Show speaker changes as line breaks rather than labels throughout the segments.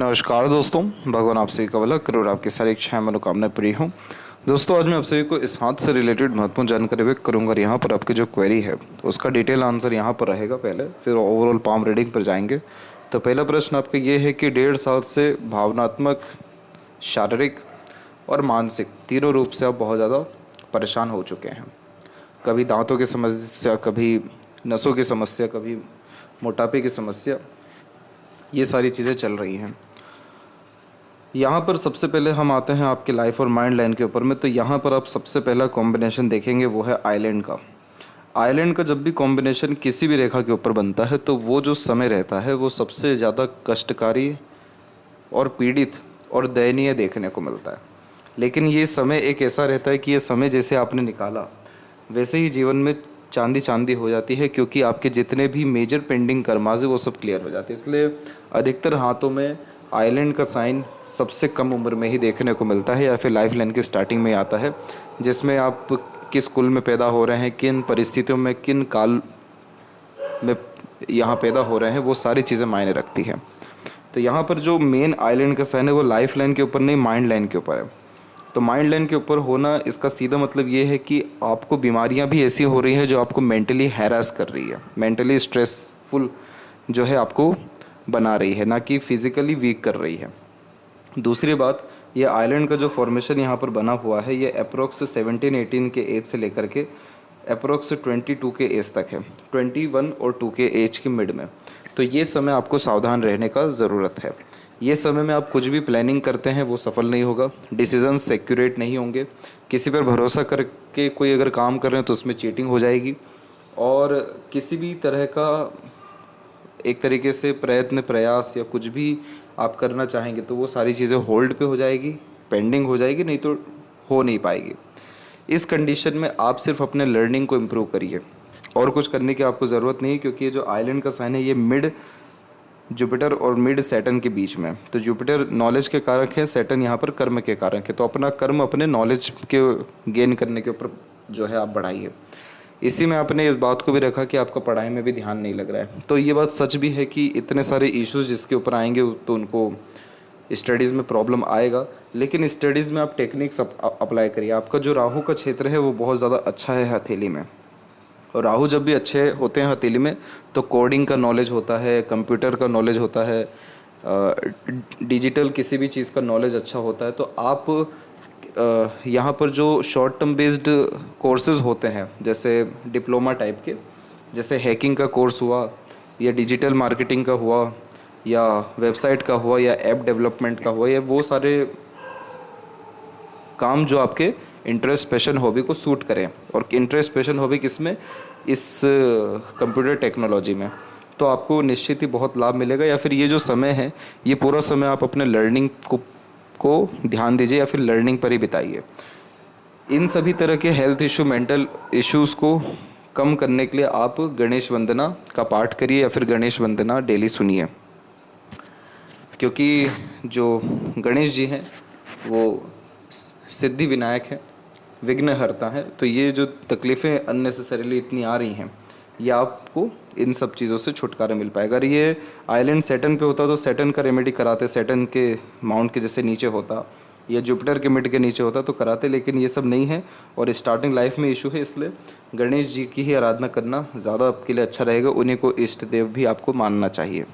नमस्कार दोस्तों, भगवान आप सभी का भला करोड़ आपकी सारी इच्छाएं मनोकामनाएं पूरी हों। दोस्तों, आज मैं आप सभी को इस हाथ से रिलेटेड महत्वपूर्ण जानकारी व्यक्त करूंगा और यहाँ पर आपकी जो क्वेरी है उसका डिटेल आंसर यहाँ पर रहेगा पहले, फिर ओवरऑल पाम रीडिंग पर जाएंगे। तो पहला प्रश्न आपका ये है कि 1.5 साल से भावनात्मक, शारीरिक और मानसिक तीनों रूप से आप बहुत ज़्यादा परेशान हो चुके हैं। कभी दांतों की समस्या, कभी नसों की समस्या, कभी मोटापे की समस्या, ये सारी चीज़ें चल रही हैं। यहाँ पर सबसे पहले हम आते हैं आपके लाइफ और माइंड लाइन के ऊपर में। तो यहाँ पर आप सबसे पहला कॉम्बिनेशन देखेंगे वो है आइलैंड का। आइलैंड का जब भी कॉम्बिनेशन किसी भी रेखा के ऊपर बनता है तो वो जो समय रहता है वो सबसे ज़्यादा कष्टकारी और पीड़ित और दयनीय देखने को मिलता है। लेकिन ये समय एक ऐसा रहता है कि ये समय जैसे आपने निकाला वैसे ही जीवन में चांदी चांदी हो जाती है, क्योंकि आपके जितने भी मेजर पेंडिंग कर्माज है वो सब क्लियर हो जाते हैं। इसलिए अधिकतर हाथों में आइलैंड का साइन सबसे कम उम्र में ही देखने को मिलता है या फिर लाइफ लाइन की स्टार्टिंग में आता है, जिसमें आप किस कुल में पैदा हो रहे हैं, किन परिस्थितियों में, किन काल में यहाँ पैदा हो रहे हैं, वो सारी चीज़ें मायने रखती हैं। तो यहाँ पर जो मेन आइलैंड का साइन है वो लाइफ लाइन के ऊपर नहीं, माइंड लाइन के ऊपर है। तो माइंड लाइन के ऊपर होना, इसका सीधा मतलब ये है कि आपको बीमारियाँ भी ऐसी हो रही हैं जो आपको मेंटली हैरास कर रही है, मेंटली स्ट्रेसफुल जो है आपको बना रही है, ना कि फिज़िकली वीक कर रही है। दूसरी बात, ये आइलैंड का जो फॉर्मेशन यहाँ पर बना हुआ है ये अप्रोक्स 17-18 के एज से लेकर के अप्रोक्स 22 के एज तक है, 21 और 2 के एज के मिड में। तो ये समय आपको सावधान रहने का ज़रूरत है। ये समय में आप कुछ भी प्लानिंग करते हैं वो सफल नहीं होगा, डिसीजंस एक्यूरेट नहीं होंगे, किसी पर भरोसा करके कोई अगर काम कर रहे हैं तो उसमें चीटिंग हो जाएगी, और किसी भी तरह का एक तरीके से प्रयत्न, प्रयास या कुछ भी आप करना चाहेंगे तो वो सारी चीज़ें होल्ड पे हो जाएगी, पेंडिंग हो जाएगी, नहीं तो हो नहीं पाएगी। इस कंडीशन में आप सिर्फ अपने लर्निंग को इम्प्रूव करिए, और कुछ करने की आपको ज़रूरत नहीं, क्योंकि ये जो आइलैंड का साइन है ये मिड जुपिटर और मिड सैटर्न के बीच में। तो जुपिटर नॉलेज के कारक है, सैटर्न यहाँ पर कर्म के कारक है। तो अपना कर्म अपने नॉलेज के गेन करने के ऊपर जो है आप बढ़ाइए। इसी में आपने इस बात को भी रखा कि आपका पढ़ाई में भी ध्यान नहीं लग रहा है। तो ये बात सच भी है कि इतने सारे इश्यूज जिसके ऊपर आएंगे तो उनको स्टडीज़ में प्रॉब्लम आएगा, लेकिन स्टडीज़ में आप टेक्निक्स अप्लाई करिए। आपका जो राहु का क्षेत्र है वो बहुत ज़्यादा अच्छा है हथेली में, और राहु जब भी अच्छे होते हैं हथेली में तो कोडिंग का नॉलेज होता है, कंप्यूटर का नॉलेज होता है, डिजिटल किसी भी चीज़ का नॉलेज अच्छा होता है। तो आप यहाँ पर जो शॉर्ट टर्म बेस्ड कोर्सेज होते हैं, जैसे डिप्लोमा टाइप के, जैसे हैकिंग का कोर्स हुआ या डिजिटल मार्केटिंग का हुआ या वेबसाइट का हुआ या ऐप डेवलपमेंट का हुआ, या वो सारे काम जो आपके इंटरेस्ट पैशन हॉबी को सूट करें, और इंटरेस्ट पैशन हॉबी किस में, इस कंप्यूटर टेक्नोलॉजी में, तो आपको निश्चित ही बहुत लाभ मिलेगा। या फिर ये जो समय है ये पूरा समय आप अपने लर्निंग को ध्यान दीजिए या फिर लर्निंग पर ही बिताइए। इन सभी तरह के हेल्थ इशू, मेंटल इश्यूज़ को कम करने के लिए आप गणेश वंदना का पाठ करिए या फिर गणेश वंदना डेली सुनिए, क्योंकि जो गणेश जी हैं वो सिद्धि विनायक है, विघ्नहर्ता है। तो ये जो तकलीफ़ें अननेसेसरीली इतनी आ रही हैं, ये आपको इन सब चीज़ों से छुटकारा मिल पाएगा। अगर ये आइलैंड सैटर्न पे होता तो सैटर्न का रेमेडी कराते, सैटर्न के माउंट के जैसे नीचे होता या जुपिटर के मिड के नीचे होता तो कराते, लेकिन ये सब नहीं है और स्टार्टिंग लाइफ में इशू है। इसलिए गणेश जी की ही आराधना करना ज़्यादा आपके लिए अच्छा रहेगा। उन्हीं को इष्ट देव भी आपको मानना चाहिए,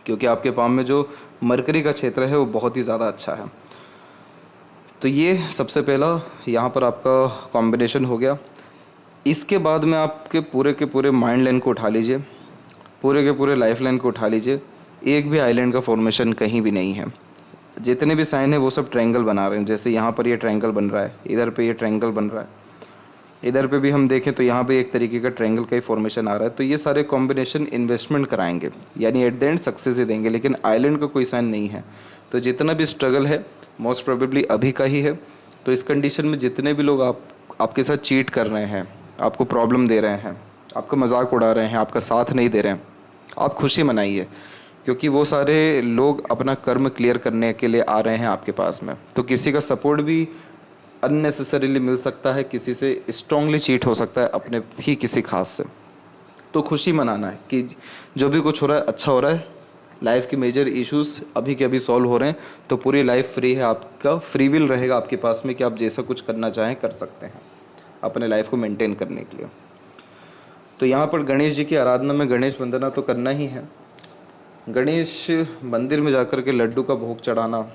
क्योंकि आपके पाम में जो मरकरी का क्षेत्र है वो बहुत ही ज़्यादा अच्छा है। तो ये सबसे पहला यहाँ पर आपका कॉम्बिनेशन हो गया। इसके बाद में आपके पूरे के पूरे माइंड लाइन को उठा लीजिए, पूरे के पूरे लाइफ लाइन को उठा लीजिए। एक भी आइलैंड का फॉर्मेशन कहीं भी नहीं है। जितने भी साइन है वो सब ट्रायंगल बना रहे हैं। जैसे यहाँ पर ये ट्रायंगल बन रहा है, इधर पे ये ट्रायंगल बन रहा है, इधर पे भी हम देखें तो यहाँ पे एक तरीके का ट्रायंगल का ही फॉर्मेशन आ रहा है। तो ये सारे कॉम्बिनेशन इन्वेस्टमेंट कराएंगे, यानी एट द एंड सक्सेस ही देंगे। लेकिन आइलैंड का कोई साइन नहीं है, तो जितना भी स्ट्रगल है मोस्ट प्रोबेबली अभी का ही है। तो इस कंडीशन में जितने भी लोग आपके साथ चीट कर रहे हैं, आपको प्रॉब्लम दे रहे हैं, आपका मजाक उड़ा रहे हैं, आपका साथ नहीं दे रहे हैं, आप खुशी मनाइए, क्योंकि वो सारे लोग अपना कर्म क्लियर करने के लिए आ रहे हैं आपके पास में। तो किसी का सपोर्ट भी अननेसेसरीली मिल सकता है, किसी से स्ट्रांगली चीट हो सकता है, अपने ही किसी खास से। तो खुशी मनाना है कि जो भी कुछ हो रहा है अच्छा हो रहा है, लाइफ के मेजर इश्यूज अभी के अभी सॉल्व हो रहे हैं, तो पूरी लाइफ फ्री है, आपका फ्री विल रहेगा आपके पास में कि आप जैसा कुछ करना चाहें कर सकते हैं अपने लाइफ को मेंटेन करने के लिए। तो यहाँ पर गणेश जी की आराधना में गणेश वंदना तो करना ही है। गणेश मंदिर में जाकर के लड्डू का भोग चढ़ाना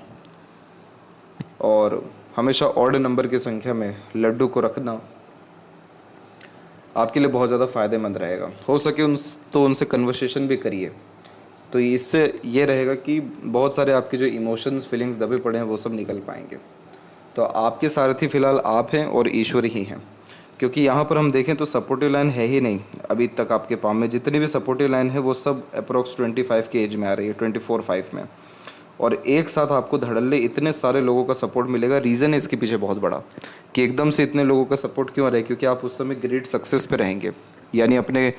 और हमेशा ऑड नंबर की संख्या में लड्डू को रखना आपके लिए बहुत ज़्यादा फ़ायदेमंद रहेगा। हो सके उनसे कन्वर्सेशन भी करिए, तो इससे ये रहेगा कि बहुत सारे आपके जो इमोशंस फीलिंग्स दबे पड़े हैं वो सब निकल पाएंगे। तो आपके सारथी फिलहाल आप हैं और ईश्वर ही हैं, क्योंकि यहाँ पर हम देखें तो सपोर्टिव लाइन है ही नहीं अभी तक आपके पाम में। जितनी भी सपोर्टिव लाइन है वो सब अप्रोक्स 25 की एज में आ रही है, 24-5 में, और एक साथ आपको धड़ल्ले इतने सारे लोगों का सपोर्ट मिलेगा। रीज़न है इसके पीछे बहुत बड़ा कि एकदम से इतने लोगों का सपोर्ट क्यों आ रहा है, क्योंकि आप उस समय ग्रेट सक्सेस पे रहेंगे, यानी अपने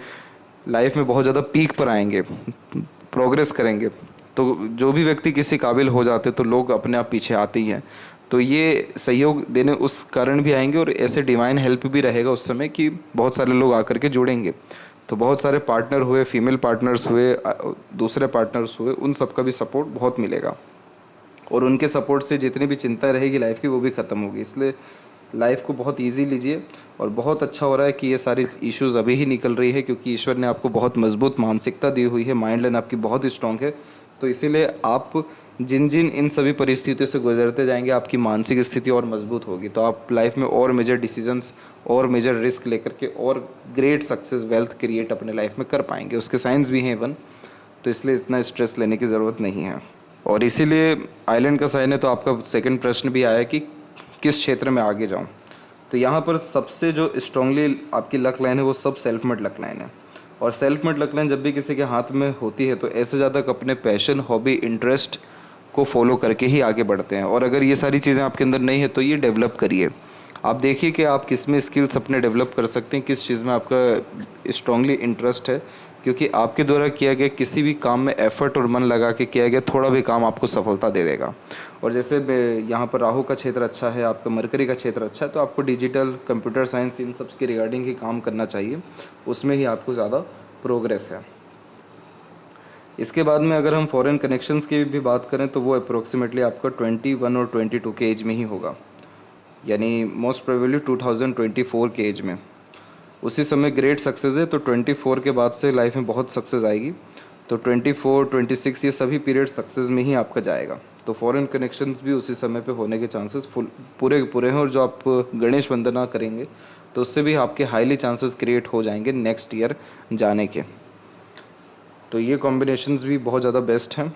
लाइफ में बहुत ज़्यादा पीक पर आएंगे, प्रोग्रेस करेंगे। तो जो भी व्यक्ति किसी काबिल हो जाते तो लोग अपने आप पीछे आते ही हैं। तो ये सहयोग देने उस कारण भी आएंगे और ऐसे डिवाइन हेल्प भी रहेगा उस समय कि बहुत सारे लोग आकर के जुड़ेंगे। तो बहुत सारे पार्टनर हुए, फीमेल पार्टनर्स हुए, दूसरे पार्टनर्स हुए, उन सबका भी सपोर्ट बहुत मिलेगा और उनके सपोर्ट से जितनी भी चिंता रहेगी लाइफ की वो भी ख़त्म होगी। इसलिए लाइफ को बहुत ईजी लीजिए और बहुत अच्छा हो रहा है कि ये सारी इश्यूज़ अभी ही निकल रही है, क्योंकि ईश्वर ने आपको बहुत मजबूत मानसिकता दी हुई है, माइंड लाइन आपकी बहुत स्ट्रॉन्ग है। तो इसीलिए आप जिन जिन इन सभी परिस्थितियों से गुजरते जाएंगे आपकी मानसिक स्थिति और मजबूत होगी, तो आप लाइफ में और मेजर डिसीजंस और मेजर रिस्क लेकर के और ग्रेट सक्सेस वेल्थ क्रिएट अपने लाइफ में कर पाएंगे। उसके साइंस भी हैं इवन, तो इसलिए इतना स्ट्रेस लेने की ज़रूरत नहीं है। और इसीलिए आइलैंड का साइन है, तो आपका सेकंड प्रश्न भी आया कि किस क्षेत्र में आगे जाऊं। तो यहाँ पर सबसे जो स्ट्रांगली आपकी लक लाइन है वो सब सेल्फ मेड लक लाइन है। और सेल्फ मेड लक लाइन जब भी किसी के हाथ में होती है तो ऐसे ज़्यादा अपने पैशन, हॉबी, इंटरेस्ट को फॉलो करके ही आगे बढ़ते हैं। और अगर ये सारी चीज़ें आपके अंदर नहीं है तो ये डेवलप करिए। आप देखिए कि आप किस में स्किल्स अपने डेवलप कर सकते हैं, किस चीज़ में आपका स्ट्रांगली इंटरेस्ट है, क्योंकि आपके द्वारा किया गया किसी भी काम में एफर्ट और मन लगा के किया गया थोड़ा भी काम आपको सफलता दे देगा। और जैसे यहाँ पर राहु का क्षेत्र अच्छा है, आपका मरकरी का क्षेत्र अच्छा है, तो आपको डिजिटल, कंप्यूटर साइंस, इन सब के रिगार्डिंग ही काम करना चाहिए, उसमें ही आपको ज़्यादा प्रोग्रेस है। इसके बाद में अगर हम फॉरेन कनेक्शंस की भी बात करें तो वो अप्रोक्सीमेटली आपका 21 और 22 के एज में ही होगा, यानी मोस्ट प्रोबेबली 2024 के एज में। उसी समय ग्रेट सक्सेस है, तो 24 के बाद से लाइफ में बहुत सक्सेस आएगी। तो 24, 26 ये सभी पीरियड सक्सेस में ही आपका जाएगा। तो फॉरेन कनेक्शंस भी उसी समय पे होने के चांसेस पूरे हैं। और जो आप गणेश वंदना करेंगे तो उससे भी आपके हाईली चांसेस क्रिएट हो जाएंगे नेक्स्ट ईयर जाने के। तो ये कॉम्बिनेशंस भी बहुत ज़्यादा बेस्ट हैं।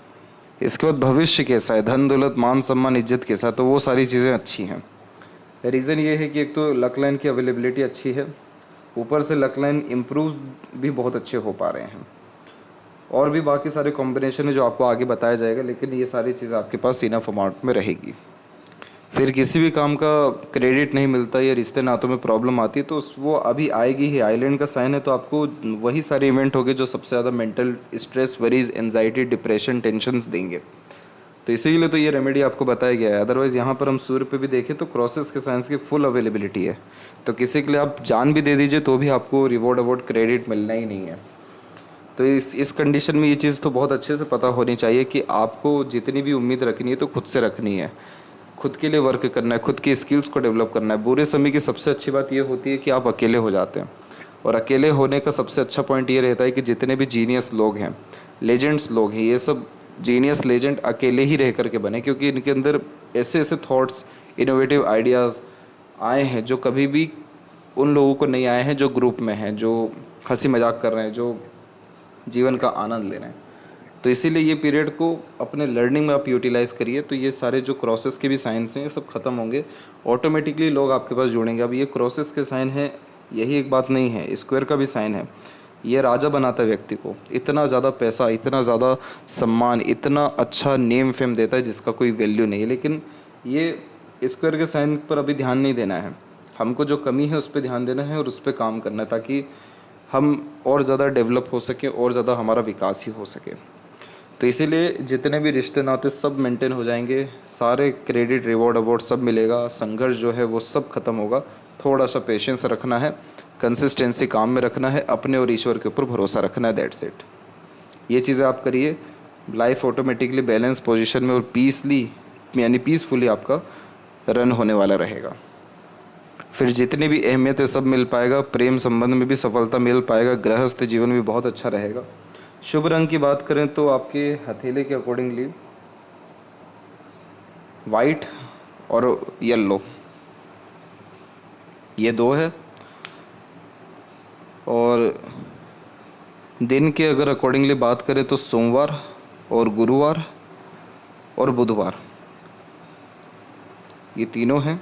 इसके बाद भविष्य कैसा है, धन दौलत, मान सम्मान, इज्जत कैसा, तो वो सारी चीज़ें अच्छी हैं। रीज़न ये है कि एक तो लक लाइन की अवेलेबिलिटी अच्छी है, ऊपर से लक लाइन इम्प्रूव भी बहुत अच्छे हो पा रहे हैं। और भी बाकी सारे कॉम्बिनेशन है जो आपको आगे बताया जाएगा, लेकिन ये सारी चीज़ आपके पास इनफ अमाउंट में रहेगी। फिर किसी भी काम का क्रेडिट नहीं मिलता या रिश्ते नातों में प्रॉब्लम आती है तो वो अभी आएगी ही। आइलैंड का साइन है, तो आपको वही सारे इवेंट होंगे जो सबसे ज़्यादा mental stress, worries, anxiety, depression, tensions देंगे। तो इसीलिए तो ये रेमेडी आपको बताया गया है। अदरवाइज़ यहाँ पर हम सूर्य पे भी देखें तो क्रॉसेस के साइंस की फुल अवेलेबिलिटी है, तो किसी के लिए आप जान भी दे दीजिए तो भी आपको रिवॉर्ड अवार्ड क्रेडिट मिलना ही नहीं है। तो इस कंडीशन में ये चीज़ तो बहुत अच्छे से पता होनी चाहिए कि आपको जितनी भी उम्मीद रखनी है तो खुद से रखनी है, खुद के लिए वर्क करना है, खुद की स्किल्स को डेवलप करना है। बुरे समय की सबसे अच्छी बात ये होती है कि आप अकेले हो जाते हैं, और अकेले होने का सबसे अच्छा पॉइंट ये रहता है कि जितने भी जीनियस लोग हैं, लेजेंड्स लोग हैं, ये सब जीनियस लेजेंड अकेले ही रह करके बने, क्योंकि इनके अंदर ऐसे ऐसे थॉट्स, इनोवेटिव आइडियाज़ आए हैं जो कभी भी उन लोगों को नहीं आए हैं जो ग्रुप में हैं, जो हंसी मजाक कर रहे हैं, जो जीवन का आनंद ले रहे हैं। तो इसीलिए ये पीरियड को अपने लर्निंग में आप यूटिलाइज़ करिए, तो ये सारे जो क्रॉसेस के भी साइंस हैं ये सब खत्म होंगे, ऑटोमेटिकली लोग आपके पास जुड़ेंगे। अब ये क्रॉसेस के साइन है, यही एक बात नहीं है, स्क्वायर का भी साइन है। ये राजा बनाता है व्यक्ति को, इतना ज़्यादा पैसा, इतना ज़्यादा सम्मान, इतना अच्छा नेम फेम देता है जिसका कोई वैल्यू नहीं है। लेकिन ये स्क्वायर के साइन पर अभी ध्यान नहीं देना है, हमको जो कमी है उस पर ध्यान देना है और उस पर काम करना है, ताकि हम और ज़्यादा डेवलप हो सके और ज़्यादा हमारा विकास ही हो सके। तो इसीलिए जितने भी रिश्ते नाते सब मेंटेन हो जाएंगे, सारे क्रेडिट, रिवॉर्ड, अवार्ड सब मिलेगा, संघर्ष जो है वो सब खत्म होगा। थोड़ा सा पेशेंस रखना है, कंसिस्टेंसी काम में रखना है, अपने और ईश्वर के ऊपर भरोसा रखना है, दैट्स इट। ये चीज़ें आप करिए लाइफ ऑटोमेटिकली बैलेंस पोजीशन में और पीसफुली आपका रन होने वाला रहेगा। फिर जितनी भी अहमियत है सब मिल पाएगा, प्रेम संबंध में भी सफलता मिल पाएगा, गृहस्थ जीवन भी बहुत अच्छा रहेगा। शुभ रंग की बात करें तो आपके हथेली के अकॉर्डिंगली वाइट और येलो ये दो है। और दिन के अगर अकॉर्डिंगली बात करें तो सोमवार और गुरुवार और बुधवार ये तीनों हैं।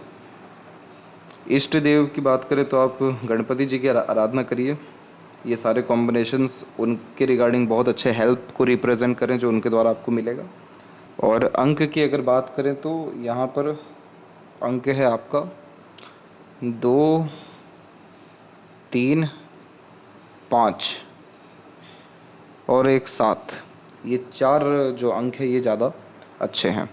इष्ट देव की बात करें तो आप गणपति जी की आराधना करिए। ये सारे कॉम्बिनेशंस उनके रिगार्डिंग बहुत अच्छे हेल्प को रिप्रेजेंट करें जो उनके द्वारा आपको मिलेगा। और अंक की अगर बात करें तो यहाँ पर अंक है आपका 2, 3, 5 और 1, 7। ये 4 जो अंक है ये ज़्यादा अच्छे हैं।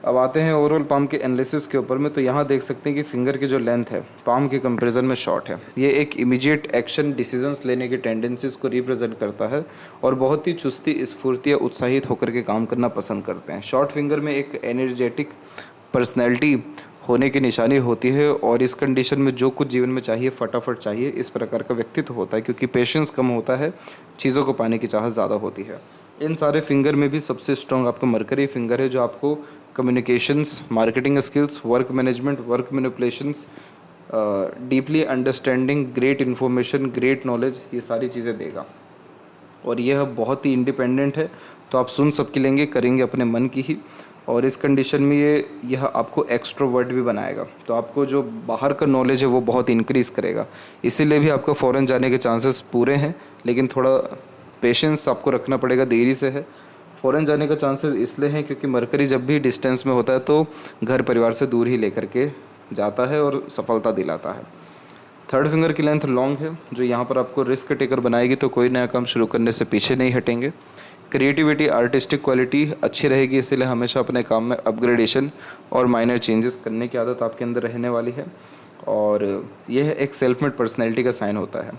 अब आते हैं ओवरऑल पाम के एनालिसिस के ऊपर में। तो यहाँ देख सकते हैं कि फिंगर की जो लेंथ है पाम के कंपैरिजन में शॉर्ट है। ये एक इमीडिएट एक्शन डिसीजंस लेने की टेंडेंसीज को रिप्रेजेंट करता है और बहुत ही चुस्ती स्फूर्ति या उत्साहित होकर के काम करना पसंद करते हैं। शॉर्ट फिंगर में एक एनर्जेटिक पर्सनैलिटी होने की निशानी होती है और इस कंडीशन में जो कुछ जीवन में चाहिए फटाफट चाहिए इस प्रकार का व्यक्तित्व होता है, क्योंकि पेशेंस कम होता है, चीज़ों को पाने की चाहत ज़्यादा होती है। इन सारे फिंगर में भी सबसे स्ट्रॉन्ग आपका मरकरी फिंगर है जो आपको communications, marketing skills, work management, work manipulations, deeply understanding, great information, great knowledge, ये सारी चीज़ें देगा। और यह बहुत ही इंडिपेंडेंट है, तो आप सुन सबकी लेंगे, करेंगे अपने मन की ही। और इस कंडीशन में यह आपको एक्सट्रोवर्ट भी बनाएगा, तो आपको जो बाहर का नॉलेज है वो बहुत इंक्रीज़ करेगा। इसीलिए भी आपका फ़ॉरेन जाने के चांसेस पूरे हैं, लेकिन थोड़ा पेशेंस आपको रखना पड़ेगा, देरी से है। फ़ॉरेन जाने का चांसेस इसलिए हैं क्योंकि मरकरी जब भी डिस्टेंस में होता है तो घर परिवार से दूर ही लेकर के जाता है और सफलता दिलाता है। थर्ड फिंगर की लेंथ लॉन्ग है जो यहाँ पर आपको रिस्क टेकर बनाएगी, तो कोई नया काम शुरू करने से पीछे नहीं हटेंगे। क्रिएटिविटी, आर्टिस्टिक क्वालिटी अच्छी रहेगी, इसीलिए हमेशा अपने काम में अपग्रेडेशन और माइनर चेंजेस करने की आदत आपके अंदर रहने वाली है। और यह एक सेल्फ मेड पर्सनैलिटी का साइन होता है,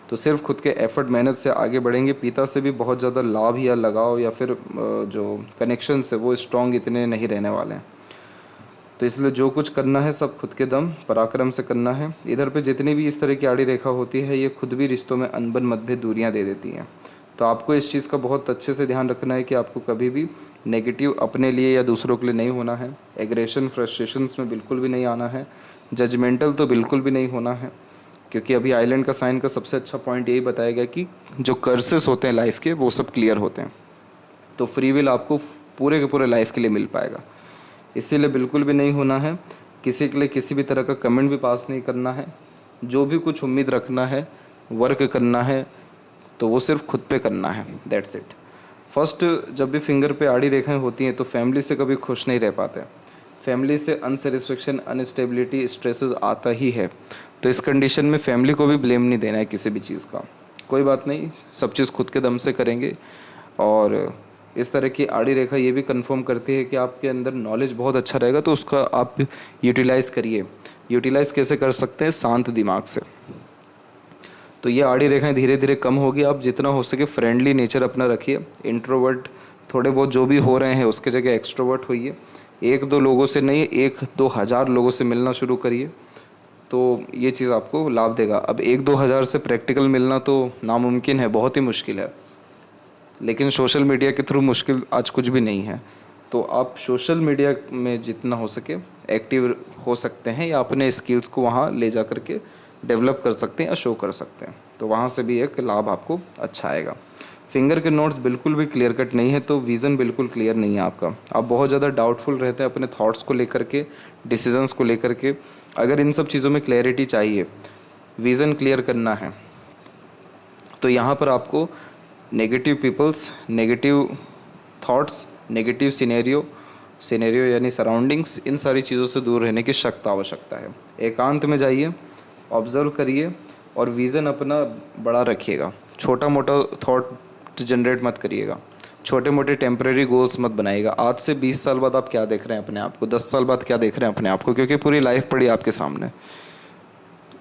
तो सिर्फ खुद के एफर्ट मेहनत से आगे बढ़ेंगे। पिता से भी बहुत ज़्यादा लाभ या लगाव या फिर जो कनेक्शन है वो स्ट्रॉन्ग इतने नहीं रहने वाले हैं, तो इसलिए जो कुछ करना है सब खुद के दम पराक्रम से करना है। इधर पे जितनी भी इस तरह की आड़ी रेखा होती है ये खुद भी रिश्तों में अनबन मतभेद दूरियां दे देती हैं, तो आपको इस चीज़ का बहुत अच्छे से ध्यान रखना है कि आपको कभी भी नेगेटिव अपने लिए या दूसरों के लिए नहीं होना है। एग्रेशन, फ्रस्ट्रेशंस में बिल्कुल भी नहीं आना है। जजमेंटल तो बिल्कुल भी नहीं होना है, क्योंकि अभी आइलैंड का साइन का सबसे अच्छा पॉइंट यही बताया गया कि जो कर्सेस होते हैं लाइफ के वो सब क्लियर होते हैं, तो फ्री विल आपको पूरे के पूरे लाइफ के लिए मिल पाएगा। इसीलिए बिल्कुल भी नहीं होना है, किसी के लिए किसी भी तरह का कमेंट भी पास नहीं करना है। जो भी कुछ उम्मीद रखना है, वर्क करना है, तो वो सिर्फ खुद पे करना है, दैट्स इट। फर्स्ट जब भी फिंगर पे आड़ी रेखाएं होती हैं तो फैमिली से कभी खुश नहीं रह पाते। फैमिली से अनसेटिस्फेक्शन, अनस्टेबिलिटी, स्ट्रेसेस आता ही है, तो इस कंडीशन में फैमिली को भी ब्लेम नहीं देना है किसी भी चीज़ का। कोई बात नहीं, सब चीज़ खुद के दम से करेंगे। और इस तरह की आड़ी रेखा ये भी कंफर्म करती है कि आपके अंदर नॉलेज बहुत अच्छा रहेगा, तो उसका आप यूटिलाइज़ करिए। यूटिलाइज़ कैसे कर सकते हैं? शांत दिमाग से। तो ये आड़ी रेखाएं धीरे धीरे कम होगी। आप जितना हो सके फ्रेंडली नेचर अपना रखिए। इंट्रोवर्ट थोड़े बहुत जो भी हो रहे हैं उसके जगह एक्सट्रोवर्ट होइए। 1-2 लोगों से नहीं, 1-2 हज़ार लोगों से मिलना शुरू करिए, तो ये चीज़ आपको लाभ देगा। अब 1-2 हज़ार से प्रैक्टिकल मिलना तो नामुमकिन है, बहुत ही मुश्किल है, लेकिन सोशल मीडिया के थ्रू मुश्किल आज कुछ भी नहीं है। तो आप सोशल मीडिया में जितना हो सके एक्टिव हो सकते हैं या अपने स्किल्स को वहाँ ले जा कर के डेवलप कर सकते हैं या शो कर सकते हैं, तो वहाँ से भी एक लाभ आपको अच्छा आएगा। फिंगर के नोट्स बिल्कुल भी क्लियर कट नहीं है, तो विज़न बिल्कुल क्लियर नहीं है आपका। आप बहुत ज़्यादा डाउटफुल रहते हैं अपने थॉट्स को लेकर के, डिसीजंस को लेकर के। अगर इन सब चीज़ों में क्लैरिटी चाहिए, विज़न क्लियर करना है, तो यहाँ पर आपको negative peoples, negative thoughts, negative scenario यानी सराउंडिंग्स, इन सारी चीज़ों से दूर रहने की सख्त आवश्यकता है। एकांत में जाइए, ऑब्जर्व करिए और विज़न अपना बड़ा रखिएगा। छोटा मोटा थॉट जनरेट मत करिएगा, छोटे मोटे टेम्परेरी गोल्स मत बनाइएगा। आज से 20 साल बाद आप क्या देख रहे हैं अपने आप को, 10 साल बाद क्या देख रहे हैं अपने आप को, क्योंकि पूरी लाइफ पड़ी आपके सामने,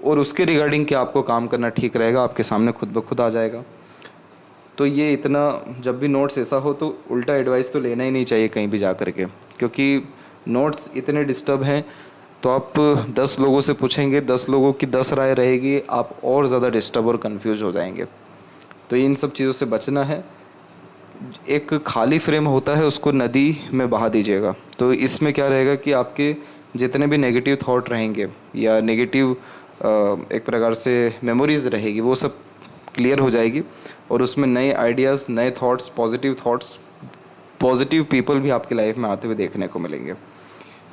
और उसके रिगार्डिंग क्या आपको काम करना ठीक रहेगा आपके सामने खुद ब खुद आ जाएगा। तो ये इतना, जब भी नोट्स ऐसा हो तो उल्टा एडवाइस तो लेना ही नहीं चाहिए कहीं भी जा कर के, क्योंकि नोट्स इतने डिस्टर्ब हैं तो आप 10 लोगों से पूछेंगे, 10 लोगों की 10 राय रहेगी, आप और ज़्यादा डिस्टर्ब और कंफ्यूज हो जाएंगे। तो इन सब चीज़ों से बचना है। एक खाली फ्रेम होता है उसको नदी में बहा दीजिएगा। तो इसमें क्या रहेगा कि आपके जितने भी नेगेटिव थॉट रहेंगे या नेगेटिव एक प्रकार से मेमोरीज रहेगी वो सब क्लियर हो जाएगी, और उसमें नए आइडियाज़, नए थॉट्स, पॉजिटिव पीपल भी आपकी लाइफ में आते हुए देखने को मिलेंगे।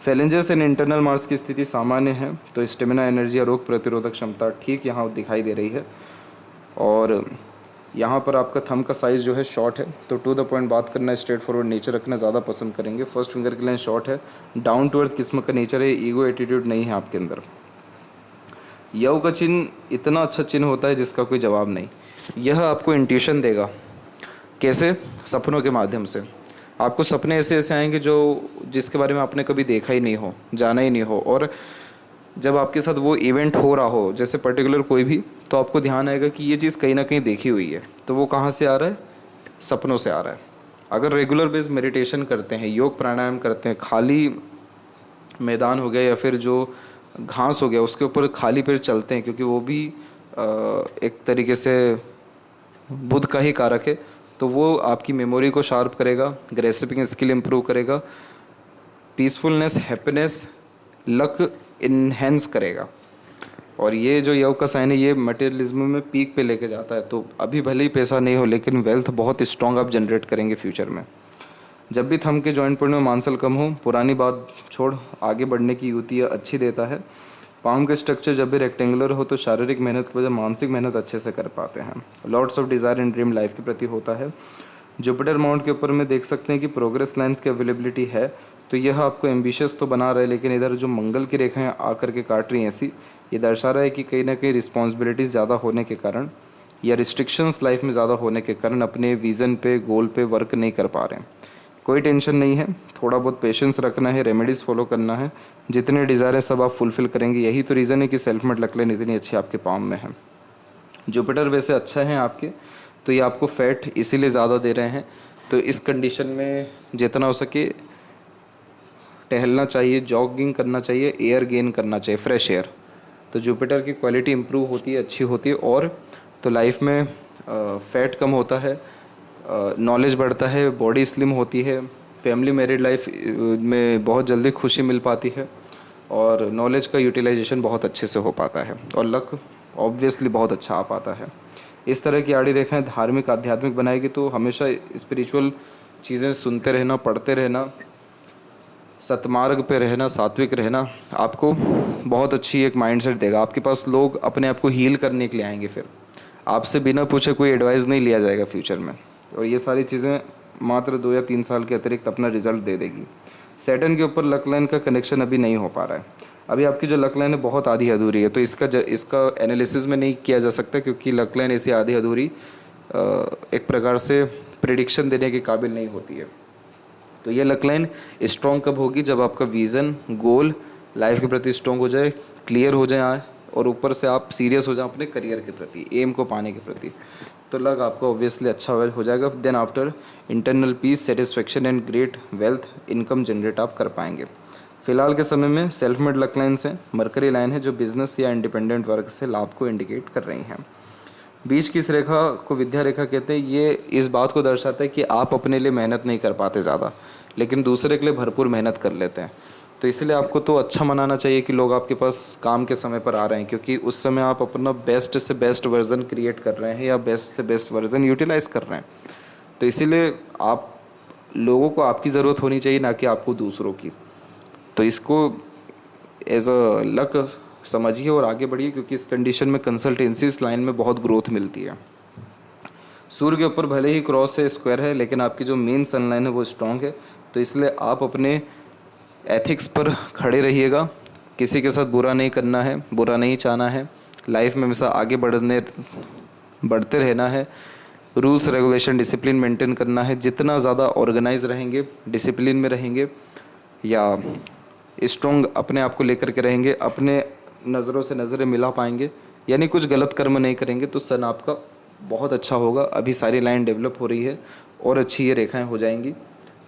फैलेंजर्स एंड इंटरनल मार्क्स की स्थिति सामान्य है, तो स्टेमिना, एनर्जी और रोग प्रतिरोधक क्षमता ठीक यहाँ दिखाई दे रही है। और यहाँ पर आपका थंब का साइज़ जो है शॉर्ट है, तो टू द पॉइंट बात करना, स्ट्रेट फॉरवर्ड नेचर रखना ज़्यादा पसंद करेंगे। फर्स्ट फिंगर की लाइन शॉर्ट है, डाउन टू अर्थ किस्म का नेचर है, ईगो एटीट्यूड नहीं है आपके अंदर। यव का चिन्ह इतना अच्छा चिन्ह होता है जिसका कोई जवाब नहीं। यह आपको इंट्यूशन देगा। कैसे? सपनों के माध्यम से। आपको सपने ऐसे ऐसे आएंगे जो जिसके बारे में आपने कभी देखा ही नहीं हो, जाना ही नहीं हो, और जब आपके साथ वो इवेंट हो रहा हो, जैसे पर्टिकुलर कोई भी, तो आपको ध्यान आएगा कि ये चीज़ कहीं ना कहीं देखी हुई है। तो वो कहाँ से आ रहा है? सपनों से आ रहा है। अगर रेगुलर बेस मेडिटेशन करते हैं, योग प्राणायाम करते हैं, खाली मैदान हो गया या फिर जो घास हो गया उसके ऊपर खाली पैर चलते हैं, क्योंकि वो भी एक तरीके से बुद्ध का ही कारक है, तो वो आपकी मेमोरी को शार्प करेगा, ग्रेस्पिंग स्किल इंप्रूव करेगा, पीसफुलनेस, हैप्पीनेस, लक इन्हेंस करेगा। और ये जो योग का साइन है ये मटेरियलिज्म में पीक पे लेके जाता है। तो अभी भले ही पैसा नहीं हो लेकिन वेल्थ बहुत स्ट्रॉन्ग आप जनरेट करेंगे फ्यूचर में। जब भी थंब के जॉइंट पॉइंट में मांसल कम हो, पुरानी बात छोड़ आगे बढ़ने की युक्ति अच्छी देता है। पाम के स्ट्रक्चर जब भी रेक्टेंगुलर हो तो शारीरिक मेहनत की वजह मानसिक मेहनत अच्छे से कर पाते हैं। Lots of desire and dream life के प्रति होता है। जुपिटर माउंट के ऊपर में देख सकते हैं कि प्रोग्रेस लाइन्स की अवेलेबिलिटी है, तो यह आपको एम्बिशियस तो बना रहा है, लेकिन इधर जो मंगल की रेखाएं आकर के काट रही हैं ऐसी, ये दर्शा रहा है कि कहीं ना कहीं रिस्पॉन्सिबिलिटीज़ ज़्यादा होने के कारण या रिस्ट्रिक्शंस लाइफ में ज़्यादा होने के कारण अपने विज़न पे, गोल पे वर्क नहीं कर पा रहे हैं। कोई टेंशन नहीं है, थोड़ा बहुत पेशेंस रखना है, रेमेडीज़ फॉलो करना है, जितने डिज़ायर है सब आप फुलफ़िल करेंगे। यही तो रीज़न है कि सेल्फ मेड लक लाइन इतनी अच्छी आपके पाम में है। जुपिटर वैसे अच्छा है आपके, तो ये आपको फैट इसीलिए ज़्यादा दे रहे हैं। तो इस कंडीशन में जितना हो सके टहलना चाहिए, जॉगिंग करना चाहिए, एयर गेन करना चाहिए, फ्रेश एयर। तो जुपिटर की क्वालिटी इंप्रूव होती है, अच्छी होती है, और तो लाइफ में फैट कम होता है, नॉलेज बढ़ता है, बॉडी स्लिम होती है, फैमिली मैरिड लाइफ में बहुत जल्दी खुशी मिल पाती है, और नॉलेज का यूटिलाइजेशन बहुत अच्छे से हो पाता है, और लक ऑब्वियसली बहुत अच्छा आ पाता है। इस तरह की आड़ी रेखाएं धार्मिक, आध्यात्मिक बनाएगी, तो हमेशा स्पिरिचुअल चीज़ें सुनते रहना, पढ़ते रहना, सतमार्ग पे रहना, सात्विक रहना आपको बहुत अच्छी एक माइंडसेट देगा। आपके पास लोग अपने आप को हील करने के लिए आएंगे, फिर आपसे बिना पूछे कोई एडवाइस नहीं लिया जाएगा फ्यूचर में, और ये सारी चीज़ें मात्र 2 या 3 साल के अतिरिक्त अपना रिजल्ट दे देगी। सैटर्न के ऊपर लक लाइन का कनेक्शन अभी नहीं हो पा रहा है। अभी आपकी जो लक लाइन है बहुत आधी अधूरी है, तो इसका एनालिसिस में नहीं किया जा सकता, क्योंकि लक लाइन ऐसी आधी अधूरी एक प्रकार से प्रिडिक्शन देने के काबिल नहीं होती है। तो ये लक लाइन स्ट्रॉन्ग कब होगी? जब आपका विज़न, गोल लाइफ के प्रति स्ट्रॉन्ग हो जाए, क्लियर हो जाए, और ऊपर से आप सीरियस हो जाए अपने करियर के प्रति, एम को पाने के प्रति, तो लक आपका ऑब्वियसली अच्छा हो जाएगा। Then after internal peace, satisfaction and great wealth, income generate आप कर पाएंगे। फिलहाल के समय में सेल्फ मेड लक लाइन से मरकरी लाइन है जो बिजनेस या इंडिपेंडेंट वर्क से लाभ को इंडिकेट कर रही हैं। बीच की इस रेखा को विद्या रेखा कहते हैं। ये इस बात को दर्शाता है कि आप अपने लिए मेहनत नहीं कर पाते ज़्यादा, लेकिन दूसरे के लिए भरपूर मेहनत कर लेते हैं। तो इसलिए आपको तो अच्छा मनाना चाहिए कि लोग आपके पास काम के समय पर आ रहे हैं, क्योंकि उस समय आप अपना बेस्ट से बेस्ट वर्जन क्रिएट कर रहे हैं या बेस्ट से बेस्ट वर्जन यूटिलाइज कर रहे हैं। तो इसीलिए आप लोगों को आपकी ज़रूरत होनी चाहिए, ना कि आपको दूसरों की। तो इसको एज अ लक समझिए और आगे बढ़िए, क्योंकि इस कंडीशन में कंसल्टेंसी इस लाइन में बहुत ग्रोथ मिलती है। सूर्य के ऊपर भले ही क्रॉस है, स्क्वायर है, लेकिन आपकी जो मेन सन लाइन है वो स्ट्रॉन्ग है। तो इसलिए आप अपने एथिक्स पर खड़े रहिएगा, किसी के साथ बुरा नहीं करना है, बुरा नहीं चाहना है, लाइफ में हमेशा आगे बढ़ते रहना है, रूल्स रेगुलेशन डिसिप्लिन मेंटेन करना है। जितना ज़्यादा ऑर्गेनाइज रहेंगे, डिसिप्लिन में रहेंगे या स्ट्रॉन्ग अपने आप को लेकर के रहेंगे, अपने नज़रों से नज़रें मिला पाएंगे, यानी कुछ गलत कर्म नहीं करेंगे, तो सन आपका बहुत अच्छा होगा। अभी सारी लाइन डेवलप हो रही है और अच्छी ये रेखाएं हो जाएंगी।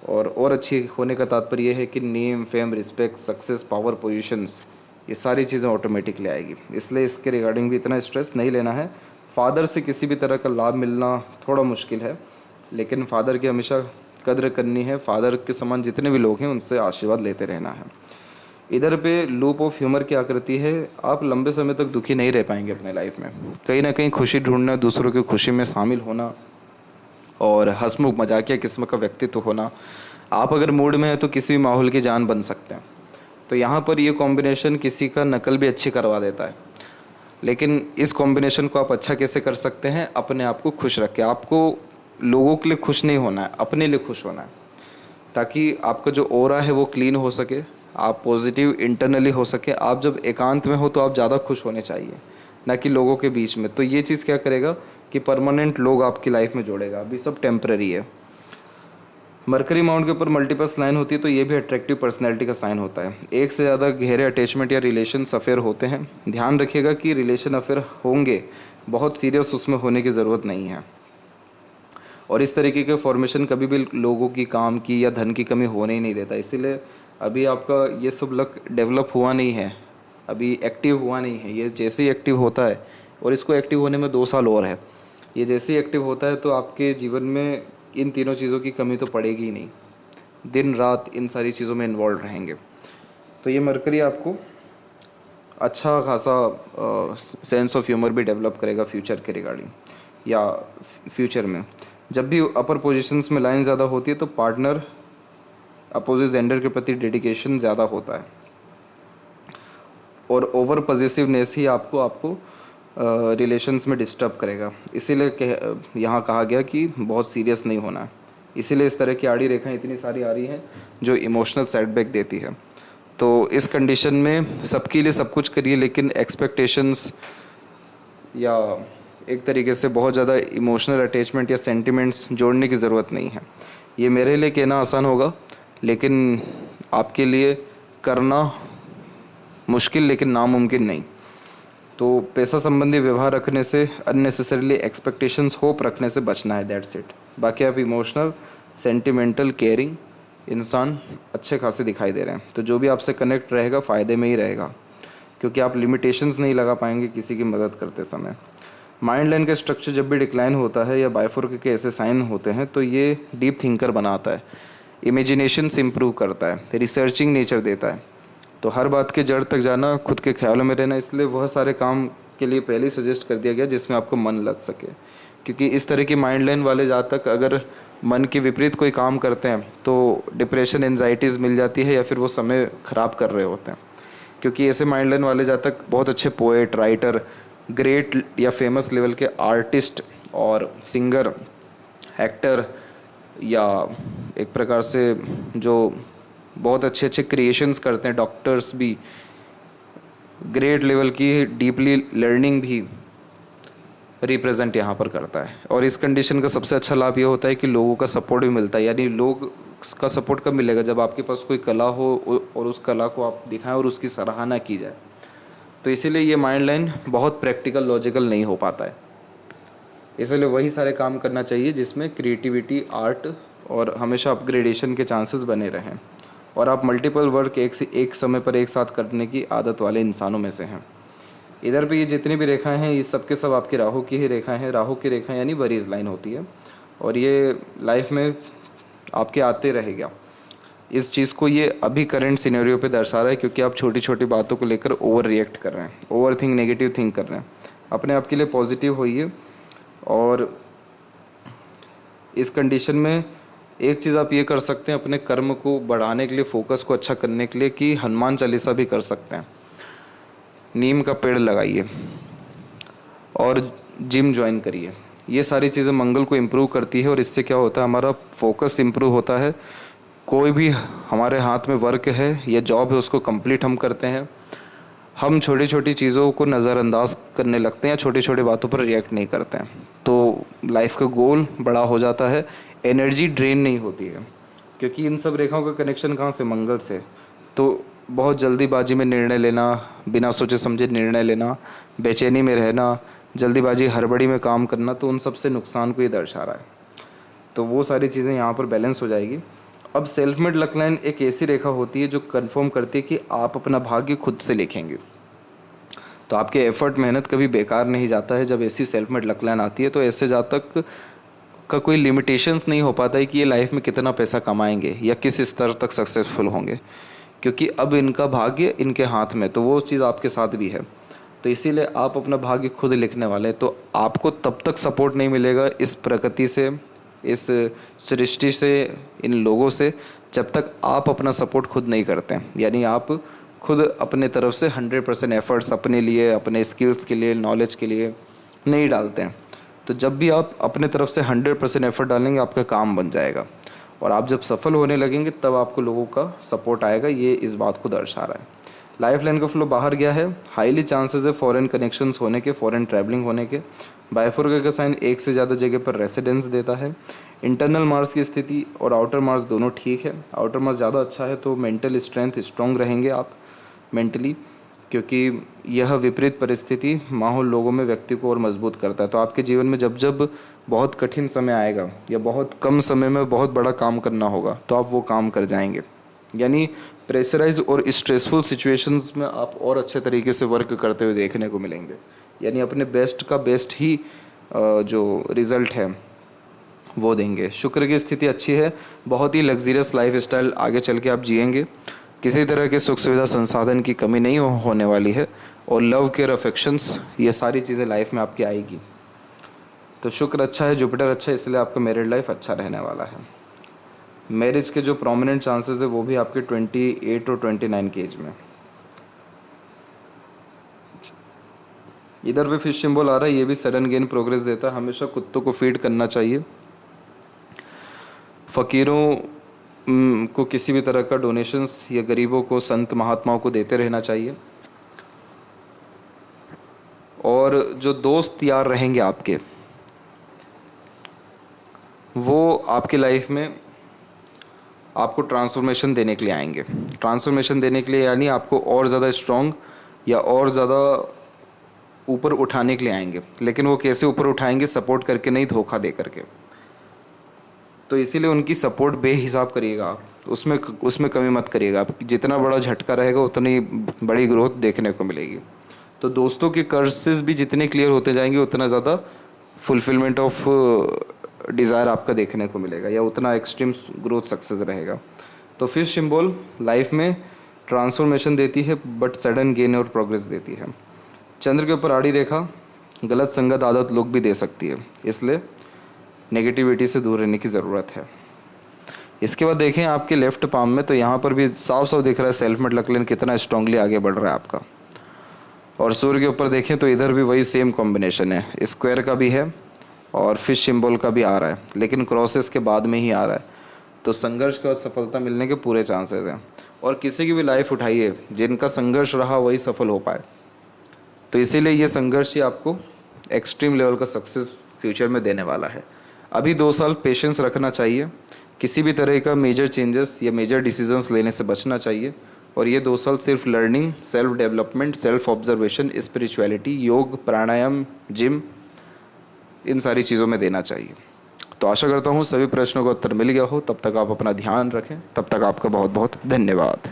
और अच्छी होने का तात्पर्य ये है कि name, fame, respect, success, power, positions, ये सारी चीज़ें ऑटोमेटिकली आएगी। इसलिए इसके रिगार्डिंग भी इतना स्ट्रेस नहीं लेना है। फादर से किसी भी तरह का लाभ मिलना थोड़ा मुश्किल है, लेकिन फादर की हमेशा कद्र करनी है। फादर के समान जितने भी लोग हैं उनसे आशीर्वाद लेते रहना है। इधर पे लूप ऑफ ह्यूमर की आकृति है। आप लंबे समय तक दुखी नहीं रह पाएंगे अपने लाइफ में। कहीं ना कहीं खुशी ढूंढना, दूसरों की खुशी में शामिल होना और हंसमुख मजाकिया किस्म का व्यक्तित्व होना। आप अगर मूड में है तो किसी भी माहौल की जान बन सकते हैं। तो यहाँ पर ये कॉम्बिनेशन किसी का नकल भी अच्छी करवा देता है। लेकिन इस कॉम्बिनेशन को आप अच्छा कैसे कर सकते हैं? अपने आप को खुश रखें। आपको लोगों के लिए खुश नहीं होना है, अपने लिए खुश होना है, ताकि आपका जो ऑरा है वो क्लीन हो सके, आप पॉजिटिव इंटरनली हो सके। आप जब एकांत में हो तो आप ज़्यादा खुश होने चाहिए, ना कि लोगों के बीच में। तो ये चीज़ क्या करेगा कि परमानेंट लोग आपकी लाइफ में जोड़ेगा। अभी सब टेम्पररी है। मरकरी माउंट के ऊपर मल्टीपल लाइन होती है तो ये भी अट्रैक्टिव पर्सनैलिटी का साइन होता है। एक से ज़्यादा गहरे अटैचमेंट या रिलेशन अफेयर होते हैं। ध्यान रखिएगा कि रिलेशन अफेयर होंगे, बहुत सीरियस उसमें होने की ज़रूरत नहीं है। और इस तरीके के फॉर्मेशन कभी भी लोगों की, काम की या धन की कमी होने ही नहीं देता। इसीलिए अभी आपका ये सब लक डेवलप हुआ नहीं है, अभी एक्टिव हुआ नहीं है। ये जैसे ही एक्टिव होता है, और इसको एक्टिव होने में 2 साल और है, ये जैसे ही एक्टिव होता है तो आपके जीवन में इन तीनों चीज़ों की कमी तो पड़ेगी ही नहीं। दिन रात इन सारी चीज़ों में इन्वॉल्व रहेंगे। तो ये मरकरी आपको अच्छा खासा सेंस ऑफ ह्यूमर भी डेवलप करेगा फ्यूचर के रिगार्डिंग, या फ्यूचर में जब भी अपर पोजीशंस में लाइन ज़्यादा होती है तो पार्टनर अपोजिट जेंडर के प्रति डेडिकेशन ज़्यादा होता है। और ओवर पॉजिटिवनेस ही आपको रिलेशंस में डिस्टर्ब करेगा। इसीलिए यहाँ कहा गया कि बहुत सीरियस नहीं होना है। इसीलिए इस तरह की आड़ी रेखाएं इतनी सारी आ रही हैं जो इमोशनल सेटबैक देती है। तो इस कंडीशन में सबके लिए सब कुछ करिए, लेकिन एक्सपेक्टेशंस या एक तरीके से बहुत ज़्यादा इमोशनल अटैचमेंट या सेंटिमेंट्स जोड़ने की ज़रूरत नहीं है। ये मेरे लिए कहना आसान होगा, लेकिन आपके लिए करना मुश्किल लेकिन नामुमकिन नहीं। तो पैसा संबंधी व्यवहार रखने से, अननेसेसरीली एक्सपेक्टेशंस, होप रखने से बचना है। That's it. बाकी आप इमोशनल, सेंटिमेंटल, केयरिंग इंसान अच्छे खासे दिखाई दे रहे हैं। तो जो भी आपसे कनेक्ट रहेगा फ़ायदे में ही रहेगा, क्योंकि आप लिमिटेशंस नहीं लगा पाएंगे किसी की मदद करते समय। माइंड लाइन का स्ट्रक्चर जब भी डिक्लाइन होता है या बाइफोर्क के ऐसे साइन होते हैं तो ये डीप थिंकर बनाता है, इमेजिनेशन से इम्प्रूव करता है, रिसर्चिंग नेचर देता है। तो हर बात के जड़ तक जाना, खुद के ख्यालों में रहना, इसलिए वह सारे काम के लिए पहले ही सजेस्ट कर दिया गया जिसमें आपको मन लग सके। क्योंकि इस तरह की माइंड लाइन वाले जहाँ तक अगर मन के विपरीत कोई काम करते हैं तो डिप्रेशन, एनजाइटीज़ मिल जाती है, या फिर वो समय ख़राब कर रहे होते हैं। क्योंकि ऐसे माइंड लाइन वाले जहाँ तक बहुत अच्छे पोएट, राइटर, ग्रेट या फेमस लेवल के आर्टिस्ट और सिंगर, एक्टर, या एक प्रकार से जो बहुत अच्छे अच्छे क्रिएशंस करते हैं, डॉक्टर्स भी, ग्रेट लेवल की डीपली लर्निंग भी रिप्रेजेंट यहाँ पर करता है। और इस कंडीशन का सबसे अच्छा लाभ ये होता है कि लोगों का सपोर्ट भी मिलता है। यानी लोग का सपोर्ट कब मिलेगा? जब आपके पास कोई कला हो और उस कला को आप दिखाएं और उसकी सराहना की जाए। तो इसीलिए ये माइंड लाइन बहुत प्रैक्टिकल, लॉजिकल नहीं हो पाता है। इसलिए वही सारे काम करना चाहिए जिसमें क्रिएटिविटी, आर्ट और हमेशा अपग्रेडेशन के चांसेस बने रहें। और आप मल्टीपल वर्क एक समय पर एक साथ करने की आदत वाले इंसानों में से हैं। इधर पे ये जितनी भी रेखाएं हैं ये सब के सब आपकी राहु की ही रेखाएं हैं। राहु की रेखाएं यानी बरीज लाइन होती है, और ये लाइफ में आपके आते रहेगा। इस चीज़ को ये अभी करंट सिनेरियो पे दर्शा रहा है, क्योंकि आप छोटी छोटी बातों को लेकर ओवर रिएक्ट कर रहे हैं, ओवर थिंक, नेगेटिव थिंक कर रहे हैं। अपने आप के लिए पॉजिटिव होइए। और इस कंडीशन में एक चीज़ आप ये कर सकते हैं अपने कर्म को बढ़ाने के लिए, फोकस को अच्छा करने के लिए, कि हनुमान चालीसा भी कर सकते हैं। नीम का पेड़ लगाइए और जिम ज्वाइन करिए। ये सारी चीज़ें मंगल को इम्प्रूव करती है, और इससे क्या होता है, हमारा फोकस इम्प्रूव होता है। कोई भी हमारे हाथ में वर्क है या जॉब है उसको कंप्लीट हम करते हैं। हम छोटी छोटी चीज़ों को नज़रअंदाज करने लगते हैं या छोटी छोटी बातों पर रिएक्ट नहीं करते हैं, तो लाइफ का गोल बड़ा हो जाता है, एनर्जी ड्रेन नहीं होती है। क्योंकि इन सब रेखाओं का कनेक्शन कहाँ से? मंगल से। तो बहुत जल्दीबाजी में निर्णय लेना, बिना सोचे समझे निर्णय लेना, बेचैनी में रहना, जल्दीबाजी हड़बड़ी में काम करना, तो उन सब से नुकसान को ये दर्शा रहा है। तो वो सारी चीज़ें यहाँ पर बैलेंस हो जाएगी। अब सेल्फ मेड लक लाइन एक ऐसी रेखा होती है जो कन्फर्म करती है कि आप अपना भाग्य खुद से लिखेंगे। तो आपके एफर्ट मेहनत कभी बेकार नहीं जाता है। जब ऐसी सेल्फ मेड लक लाइन आती है तो ऐसे जातक का कोई लिमिटेशंस नहीं हो पाता है कि ये लाइफ में कितना पैसा कमाएंगे या किस स्तर तक सक्सेसफुल होंगे, क्योंकि अब इनका भाग्य इनके हाथ में, तो वो चीज़ आपके साथ भी है। तो इसीलिए आप अपना भाग्य खुद लिखने वाले हैं। तो आपको तब तक सपोर्ट नहीं मिलेगा इस प्रकृति से, इस सृष्टि से, इन लोगों से, जब तक आप अपना सपोर्ट खुद नहीं करते हैं। यानी आप खुद अपने तरफ से 100% एफर्ट्स अपने लिए, अपने स्किल्स के लिए, नॉलेज के लिए नहीं डालते हैं। तो जब भी आप अपने तरफ से 100% एफर्ट डालेंगे, आपका काम बन जाएगा। और आप जब सफल होने लगेंगे तब आपको लोगों का सपोर्ट आएगा। ये इस बात को दर्शा रहा है। लाइफ लाइन का फ्लो बाहर गया है। हाईली चांसेस है फॉरेन कनेक्शंस होने के, फॉरेन ट्रैवलिंग होने के। बाइफोरका का साइन एक से ज़्यादा जगह पर रेसिडेंस देता है। इंटरनल मार्स की स्थिति और आउटर मार्स दोनों ठीक है। आउटर मार्स ज़्यादा अच्छा है तो मेंटल स्ट्रेंथ स्ट्रॉन्ग रहेंगे आप मेंटली, क्योंकि यह विपरीत परिस्थिति माहौल लोगों में व्यक्ति को और मजबूत करता है। तो आपके जीवन में जब जब बहुत कठिन समय आएगा या बहुत कम समय में बहुत बड़ा काम करना होगा तो आप वो काम कर जाएंगे। यानी प्रेशराइज और स्ट्रेसफुल सिचुएशंस में आप और अच्छे तरीके से वर्क करते हुए देखने को मिलेंगे। यानी अपने बेस्ट का बेस्ट ही जो रिज़ल्ट है वो देंगे। शुक्र की स्थिति अच्छी है। बहुत ही लग्जरियस लाइफ स्टाइल आगे चल के आप जिएंगे। किसी तरह के सुख सुविधा संसाधन की कमी नहीं होने वाली है। और लव केयर अफेक्शंस ये सारी चीज़ें लाइफ में आपकी आएगी। तो शुक्र अच्छा है, जुपिटर अच्छा है, इसलिए आपका मैरिड लाइफ अच्छा रहने वाला है। मैरिज के जो प्रोमिनेंट चांसेस है वो भी आपके 28 और 29 के एज में। इधर भी फिश सिंबल आ रहा है, ये भी सडन गेन प्रोग्रेस देता है। हमेशा कुत्तों को फीड करना चाहिए। फकीरों को किसी भी तरह का डोनेशंस या गरीबों को, संत महात्माओं को देते रहना चाहिए। और जो दोस्त यार रहेंगे आपके, वो आपकी लाइफ में आपको ट्रांसफॉर्मेशन देने के लिए आएंगे। ट्रांसफॉर्मेशन देने के लिए यानी आपको और ज़्यादा स्ट्रॉन्ग या और ज़्यादा ऊपर उठाने के लिए आएंगे। लेकिन वो कैसे ऊपर उठाएंगे? सपोर्ट करके नहीं, धोखा दे करके। तो इसीलिए उनकी सपोर्ट बेहिसाब करिएगा आप, उसमें कमी मत करिएगा। आप जितना बड़ा झटका रहेगा उतनी बड़ी ग्रोथ देखने को मिलेगी। तो दोस्तों के कर्सेस भी जितने क्लियर होते जाएंगे उतना ज़्यादा फुलफिलमेंट ऑफ डिज़ायर आपका देखने को मिलेगा, या उतना एक्सट्रीम ग्रोथ सक्सेस रहेगा। तो फिश सिंबल लाइफ में ट्रांसफॉर्मेशन देती है बट सडन गेन और प्रोग्रेस देती है। चंद्र के ऊपर आड़ी रेखा गलत संगत आदत लोग भी दे सकती है, इसलिए नेगेटिविटी से दूर रहने की ज़रूरत है। इसके बाद देखें आपके लेफ्ट पाम में, तो यहाँ पर भी साफ साफ दिख रहा है सेल्फ मेड लक लाइन कितना स्ट्रांगली आगे बढ़ रहा है आपका। और सूर्य के ऊपर देखें तो इधर भी वही सेम कॉम्बिनेशन है, स्क्वायर का भी है और फिश सिंबल का भी आ रहा है, लेकिन क्रॉसेस के बाद में ही आ रहा है। तो संघर्ष का सफलता मिलने के पूरे चांसेस हैं। और किसी की भी लाइफ उठाइए, जिनका संघर्ष रहा वही सफल हो पाए। तो इसीलिए ये संघर्ष ही आपको एक्सट्रीम लेवल का सक्सेस फ्यूचर में देने वाला है। अभी 2 साल पेशेंस रखना चाहिए, किसी भी तरह का मेजर चेंजेस या मेजर डिसीजंस लेने से बचना चाहिए। और ये 2 साल सिर्फ learning, self development, self observation, spirituality, योग, प्राणायाम, जिम, इन सारी चीज़ों में देना चाहिए। तो आशा करता हूँ सभी प्रश्नों का उत्तर मिल गया हो। तब तक आप अपना ध्यान रखें। तब तक आपका बहुत बहुत धन्यवाद।